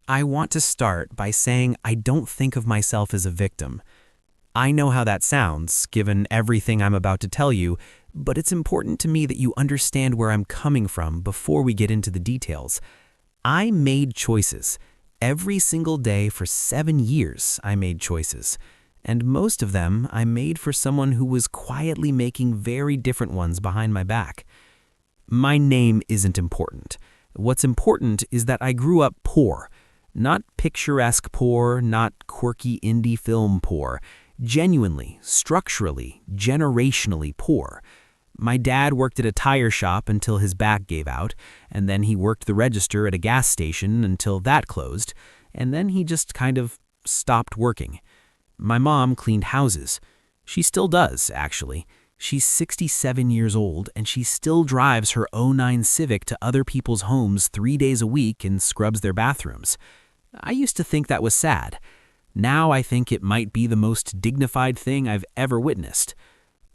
I want to start by saying I don't think of myself as a victim. I know how that sounds, given everything I'm about to tell you, but it's important to me that you understand where I'm coming from before we get into the details. I made choices. Every single day for 7 years, I made choices. And most of them I made for someone who was quietly making very different ones behind my back. My name isn't important. What's important is that I grew up poor. Not picturesque poor, not quirky indie film poor. Genuinely, structurally, generationally poor. My dad worked at a tire shop until his back gave out, and then he worked the register at a gas station until that closed, and then he just kind of stopped working. My mom cleaned houses. She still does, actually. She's 67 years old, and she still drives her '09 Civic to other people's homes 3 days a week and scrubs their bathrooms. I used to think that was sad. Now I think it might be the most dignified thing I've ever witnessed.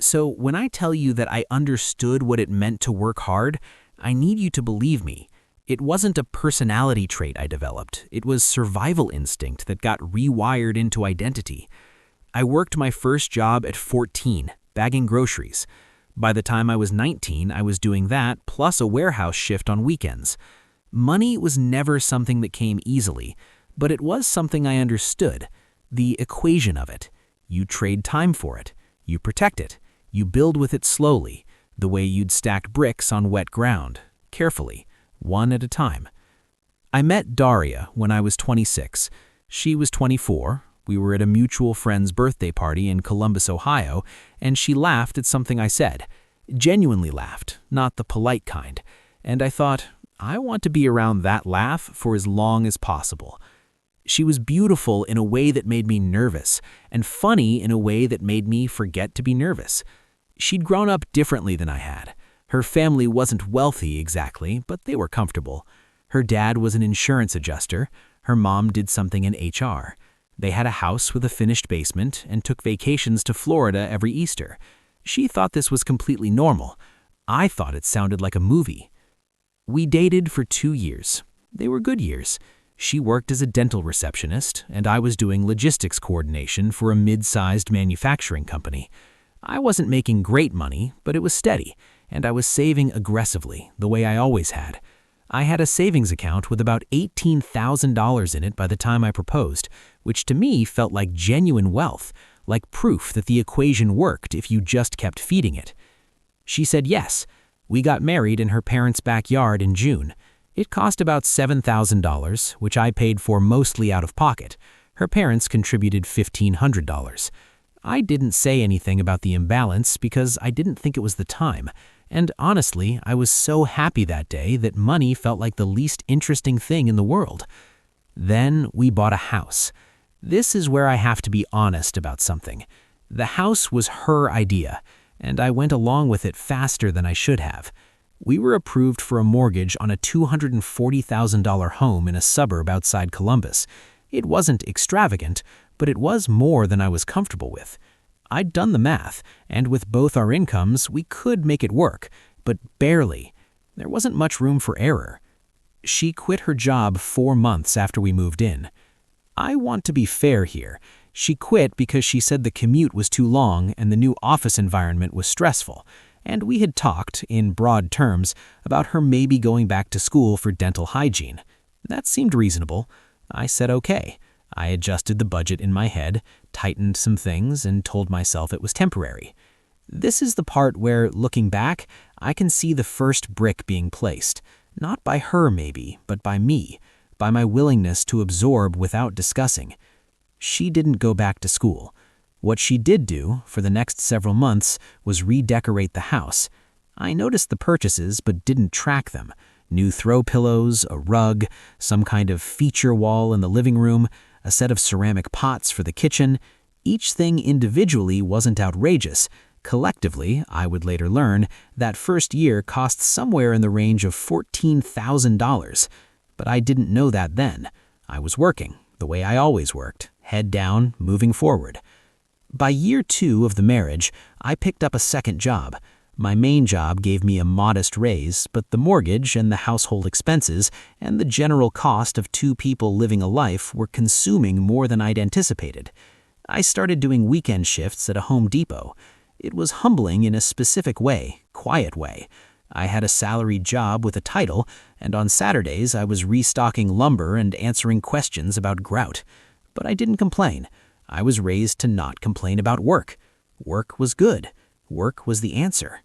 So when I tell you that I understood what it meant to work hard, I need you to believe me. It wasn't a personality trait I developed. It was survival instinct that got rewired into identity. I worked my first job at 14, bagging groceries. By the time I was 19, I was doing that plus a warehouse shift on weekends. Money was never something that came easily, but it was something I understood. The equation of it. You trade time for it. You protect it. You build with it slowly, the way you'd stack bricks on wet ground, carefully, one at a time. I met Daria when I was 26. She was 24. We were at a mutual friend's birthday party in Columbus, Ohio, and she laughed at something I said. Genuinely laughed, not the polite kind. And I thought, I want to be around that laugh for as long as possible. She was beautiful in a way that made me nervous, and funny in a way that made me forget to be nervous. She'd grown up differently than I had. Her family wasn't wealthy exactly, but they were comfortable. Her dad was an insurance adjuster. Her mom did something in HR. They had a house with a finished basement and took vacations to Florida every Easter. She thought this was completely normal. I thought it sounded like a movie. We dated for 2 years. They were good years. She worked as a dental receptionist, and I was doing logistics coordination for a mid-sized manufacturing company. I wasn't making great money, but it was steady, and I was saving aggressively, the way I always had. I had a savings account with about $18,000 in it by the time I proposed, which to me felt like genuine wealth, like proof that the equation worked if you just kept feeding it. She said yes. We got married in her parents' backyard in June. It cost about $7,000, which I paid for mostly out of pocket. Her parents contributed $1,500. I didn't say anything about the imbalance because I didn't think it was the time. And honestly, I was so happy that day that money felt like the least interesting thing in the world. Then we bought a house. This is where I have to be honest about something. The house was her idea, and I went along with it faster than I should have. We were approved for a mortgage on a $240,000 home in a suburb outside Columbus. It wasn't extravagant, but it was more than I was comfortable with. I'd done the math, and with both our incomes, we could make it work, but barely. There wasn't much room for error. She quit her job 4 months after we moved in. I want to be fair here. She quit because she said the commute was too long and the new office environment was stressful, and we had talked, in broad terms, about her maybe going back to school for dental hygiene. That seemed reasonable. I said okay. I adjusted the budget in my head, tightened some things, and told myself it was temporary. This is the part where, looking back, I can see the first brick being placed. Not by her, maybe, but by me, by my willingness to absorb without discussing. She didn't go back to school. What she did do, for the next several months, was redecorate the house. I noticed the purchases, but didn't track them. New throw pillows, a rug, some kind of feature wall in the living room, a set of ceramic pots for the kitchen. Each thing individually wasn't outrageous. Collectively, I would later learn, that first year cost somewhere in the range of $14,000. But I didn't know that then. I was working, the way I always worked, head down, moving forward. By year 2 of the marriage, I picked up a second job. My main job gave me a modest raise, but the mortgage and the household expenses and the general cost of two people living a life were consuming more than I'd anticipated. I started doing weekend shifts at a Home Depot. It was humbling in a specific way, quiet way. I had a salaried job with a title, and on Saturdays I was restocking lumber and answering questions about grout. But I didn't complain. I was raised to not complain about work. Work was good. Work was the answer.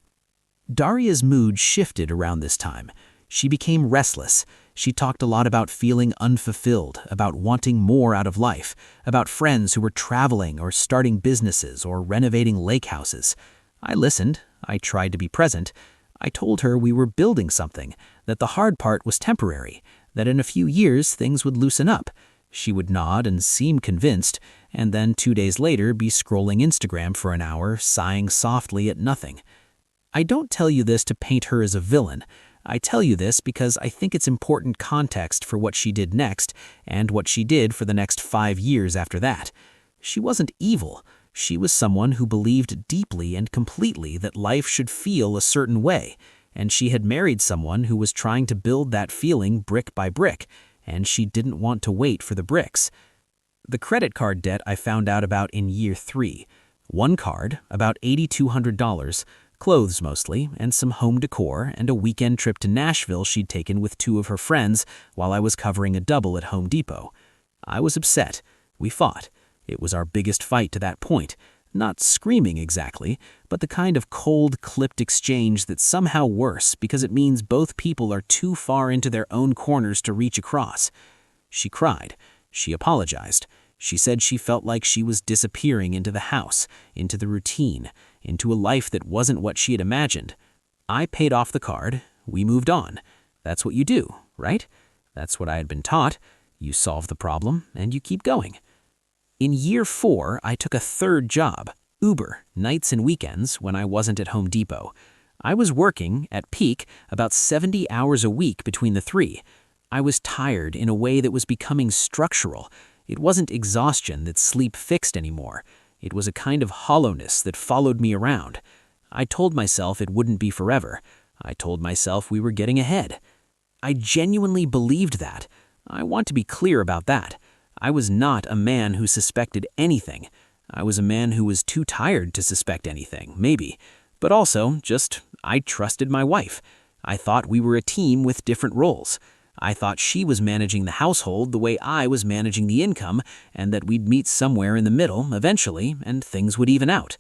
Daria's mood shifted around this time. She became restless. She talked a lot about feeling unfulfilled, about wanting more out of life, about friends who were traveling or starting businesses or renovating lake houses. I listened. I tried to be present. I told her we were building something, that the hard part was temporary, that in a few years things would loosen up. She would nod and seem convinced, and then 2 days later be scrolling Instagram for an hour, sighing softly at nothing. I don't tell you this to paint her as a villain. I tell you this because I think it's important context for what she did next and what she did for the next 5 years after that. She wasn't evil. She was someone who believed deeply and completely that life should feel a certain way, and she had married someone who was trying to build that feeling brick by brick, and she didn't want to wait for the bricks. The credit card debt I found out about in year 3. One card, about $8,200, clothes mostly, and some home decor, and a weekend trip to Nashville she'd taken with 2 of her friends while I was covering a double at Home Depot. I was upset. We fought. It was our biggest fight to that point. Not screaming exactly, but the kind of cold, clipped exchange that's somehow worse because it means both people are too far into their own corners to reach across. She cried. She apologized. She said she felt like she was disappearing into the house, into the routine, into a life that wasn't what she had imagined. I paid off the card. We moved on. That's what you do, right? That's what I had been taught. You solve the problem, and you keep going. In year 4, I took a third job, Uber, nights and weekends when I wasn't at Home Depot. I was working, at peak, about 70 hours a week between the 3. I was tired in a way that was becoming structural. It wasn't exhaustion that sleep fixed anymore. It was a kind of hollowness that followed me around. I told myself it wouldn't be forever. I told myself we were getting ahead. I genuinely believed that. I want to be clear about that. I was not a man who suspected anything. I was a man who was too tired to suspect anything, maybe. But also, I trusted my wife. I thought we were a team with different roles. I thought she was managing the household the way I was managing the income, and that we'd meet somewhere in the middle eventually, and things would even out.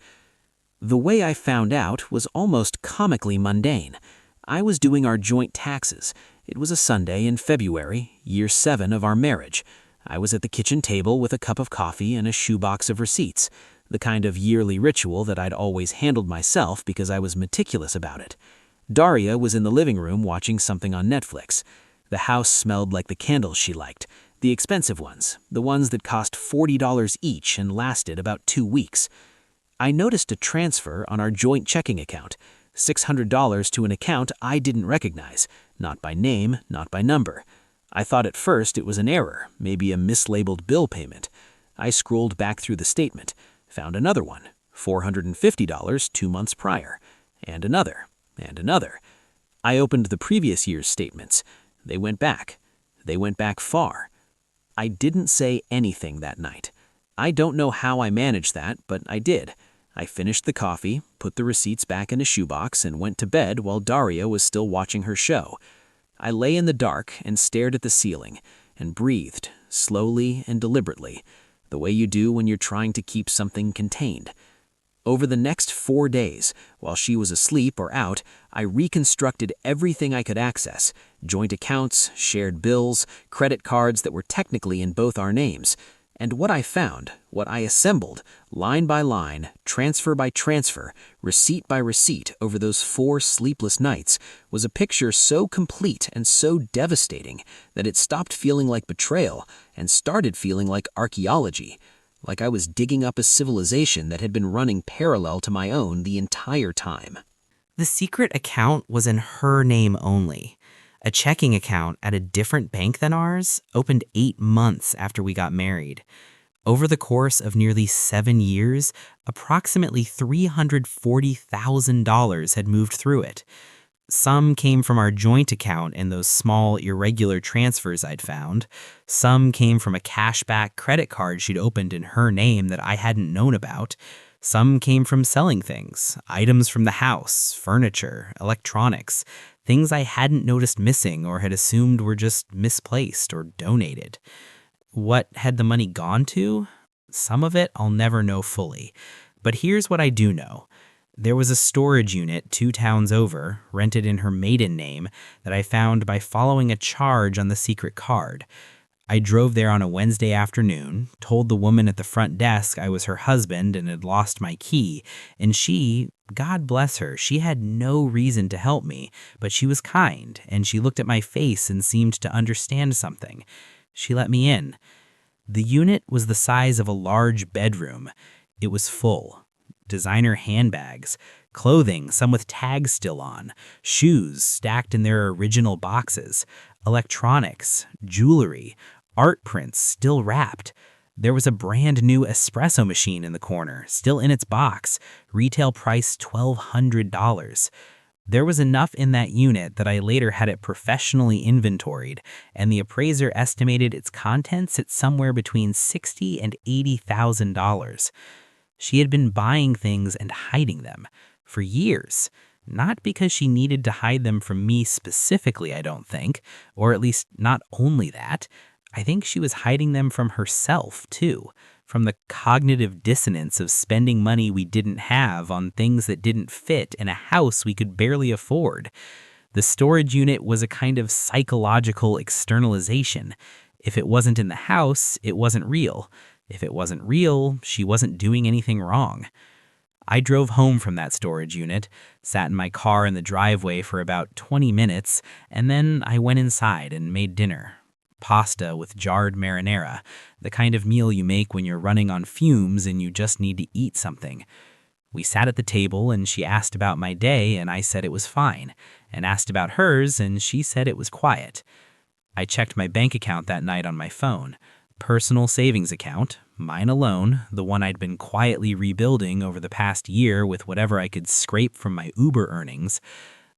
The way I found out was almost comically mundane. I was doing our joint taxes. It was a Sunday in February, year 7 of our marriage. I was at the kitchen table with a cup of coffee and a shoebox of receipts, the kind of yearly ritual that I'd always handled myself because I was meticulous about it. Daria was in the living room watching something on Netflix. The house smelled like the candles she liked, the expensive ones, the ones that cost $40 each and lasted about 2 weeks. I noticed a transfer on our joint checking account, $600 to an account I didn't recognize, not by name, not by number. I thought at first it was an error, maybe a mislabeled bill payment. I scrolled back through the statement, found another one, $450 2 months prior, and another, and another. I opened the previous year's statements. They went back. They went back far. I didn't say anything that night. I don't know how I managed that, but I did. I finished the coffee, put the receipts back in a shoebox, and went to bed while Daria was still watching her show. I lay in the dark and stared at the ceiling and breathed, slowly and deliberately, the way you do when you're trying to keep something contained. Over the next 4 days, while she was asleep or out, I reconstructed everything I could access: joint accounts, shared bills, credit cards that were technically in both our names. And what I found, what I assembled, line by line, transfer by transfer, receipt by receipt over those 4 sleepless nights, was a picture so complete and so devastating that it stopped feeling like betrayal and started feeling like archaeology, like I was digging up a civilization that had been running parallel to my own the entire time. The secret account was in her name only. A checking account at a different bank than ours opened 8 months after we got married. Over the course of nearly 7 years, approximately $340,000 had moved through it. Some came from our joint account in those small, irregular transfers I'd found. Some came from a cashback credit card she'd opened in her name that I hadn't known about. Some came from selling things, items from the house, furniture, electronics, things I hadn't noticed missing or had assumed were just misplaced or donated. What had the money gone to? Some of it I'll never know fully. But here's what I do know. There was a storage unit 2 towns over, rented in her maiden name, that I found by following a charge on the secret card. I drove there on a Wednesday afternoon, told the woman at the front desk I was her husband and had lost my key, and she, God bless her, she had no reason to help me, but she was kind, and she looked at my face and seemed to understand something. She let me in. The unit was the size of a large bedroom. It was full. Designer handbags, clothing, some with tags still on, shoes stacked in their original boxes, electronics, jewelry, art prints still wrapped. There was a brand new espresso machine in the corner, still in its box, retail price $1,200. There was enough in that unit that I later had it professionally inventoried, and the appraiser estimated its contents at somewhere between $60,000 and $80,000. She had been buying things and hiding them for years, not because she needed to hide them from me specifically, I don't think, or at least not only that. I think she was hiding them from herself, too, from the cognitive dissonance of spending money we didn't have on things that didn't fit in a house we could barely afford. The storage unit was a kind of psychological externalization. If it wasn't in the house, it wasn't real. If it wasn't real, she wasn't doing anything wrong. I drove home from that storage unit, sat in my car in the driveway for about 20 minutes, and then I went inside and made dinner. Pasta with jarred marinara, the kind of meal you make when you're running on fumes and you just need to eat something. We sat at the table and she asked about my day and I said it was fine, and asked about hers and she said it was quiet. I checked my bank account that night on my phone. Personal savings account, mine alone, the one I'd been quietly rebuilding over the past year with whatever I could scrape from my Uber earnings.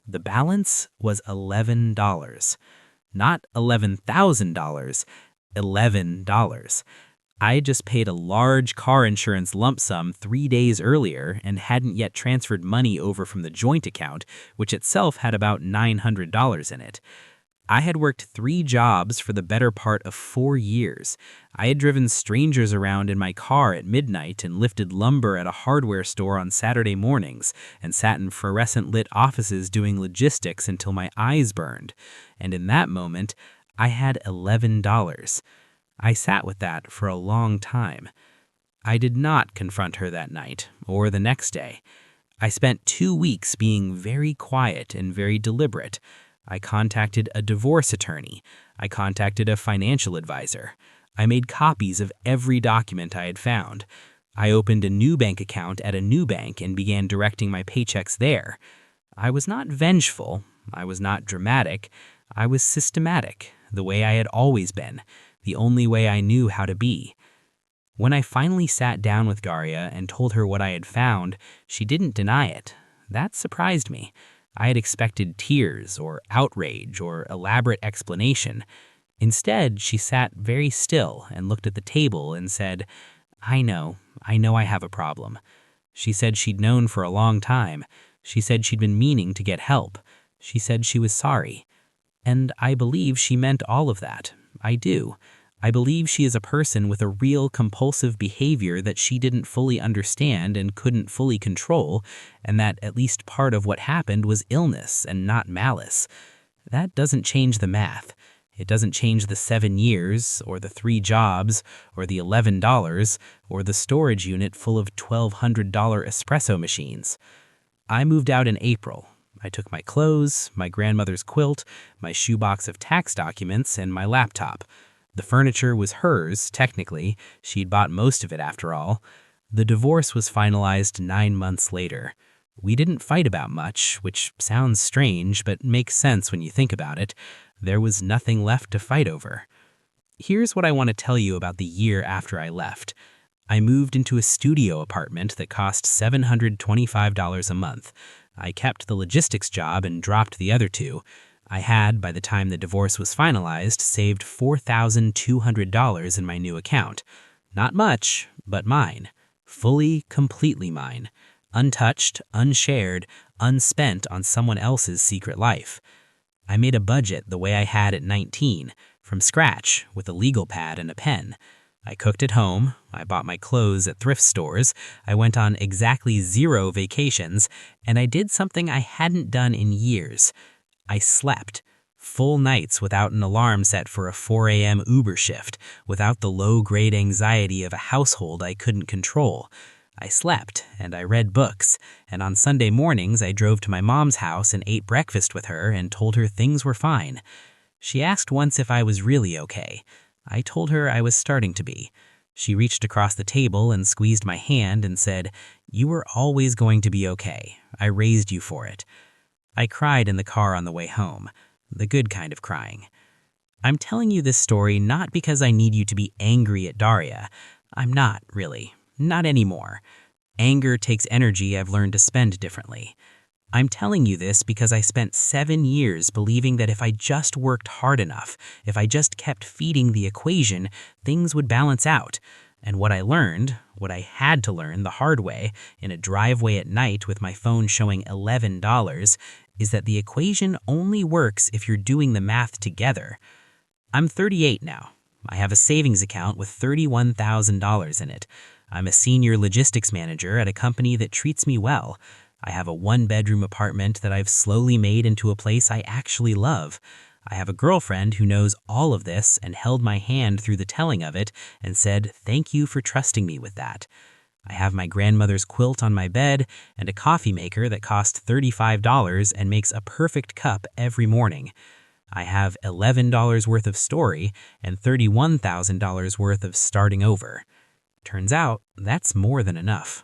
The balance was $11. Not $11,000, $11. I had just paid a large car insurance lump sum 3 days earlier and hadn't yet transferred money over from the joint account, which itself had about $900 in it. I had worked 3 jobs for the better part of 4 years. I had driven strangers around in my car at midnight and lifted lumber at a hardware store on Saturday mornings and sat in fluorescent-lit offices doing logistics until my eyes burned. And in that moment, I had $11. I sat with that for a long time. I did not confront her that night or the next day. I spent 2 weeks being very quiet and very deliberate. I contacted a divorce attorney. I contacted a financial advisor. I made copies of every document I had found. I opened a new bank account at a new bank and began directing my paychecks there. I was not vengeful. I was not dramatic. I was systematic, the way I had always been, the only way I knew how to be. When I finally sat down with Daria and told her what I had found, she didn't deny it. That surprised me. I had expected tears or outrage or elaborate explanation. Instead, she sat very still and looked at the table and said, I know I have a problem. She said she'd known for a long time. She said she'd been meaning to get help. She said she was sorry. And I believe she meant all of that. I do. I believe she is a person with a real compulsive behavior that she didn't fully understand and couldn't fully control, and that at least part of what happened was illness and not malice. That doesn't change the math. It doesn't change the 7 years, or the 3 jobs, or the $11, or the storage unit full of $1,200 espresso machines. I moved out in April. I took my clothes, my grandmother's quilt, my shoebox of tax documents, and my laptop. The furniture was hers, technically. She'd bought most of it after all. The divorce was finalized 9 months later. We didn't fight about much, which sounds strange, but makes sense when you think about it. There was nothing left to fight over. Here's what I want to tell you about the year after I left. I moved into a studio apartment that cost $725 a month. I kept the logistics job and dropped the other two. I had, by the time the divorce was finalized, saved $4,200 in my new account. Not much, but mine. Fully, completely mine. Untouched, unshared, unspent on someone else's secret life. I made a budget the way I had at 19, from scratch, with a legal pad and a pen. I cooked at home, I bought my clothes at thrift stores, I went on exactly 0 vacations, and I did something I hadn't done in years. I slept. Full nights without an alarm set for a 4 a.m. Uber shift, without the low-grade anxiety of a household I couldn't control. I slept, and I read books, and on Sunday mornings I drove to my mom's house and ate breakfast with her and told her things were fine. She asked once if I was really okay. I told her I was starting to be. She reached across the table and squeezed my hand and said, "You were always going to be okay. I raised you for it." I cried in the car on the way home, the good kind of crying. I'm telling you this story not because I need you to be angry at Daria. I'm not, really. Not anymore. Anger takes energy I've learned to spend differently. I'm telling you this because I spent 7 years believing that if I just worked hard enough, if I just kept feeding the equation, things would balance out. And what I learned, what I had to learn the hard way, in a driveway at night with my phone showing $11, is that the equation only works if you're doing the math together. I'm 38 now. I have a savings account with $31,000 in it. I'm a senior logistics manager at a company that treats me well. I have a 1-bedroom apartment that I've slowly made into a place I actually love. I have a girlfriend who knows all of this and held my hand through the telling of it and said, "Thank you for trusting me with that." I have my grandmother's quilt on my bed and a coffee maker that costs $35 and makes a perfect cup every morning. I have $11 worth of story and $31,000 worth of starting over. Turns out, that's more than enough.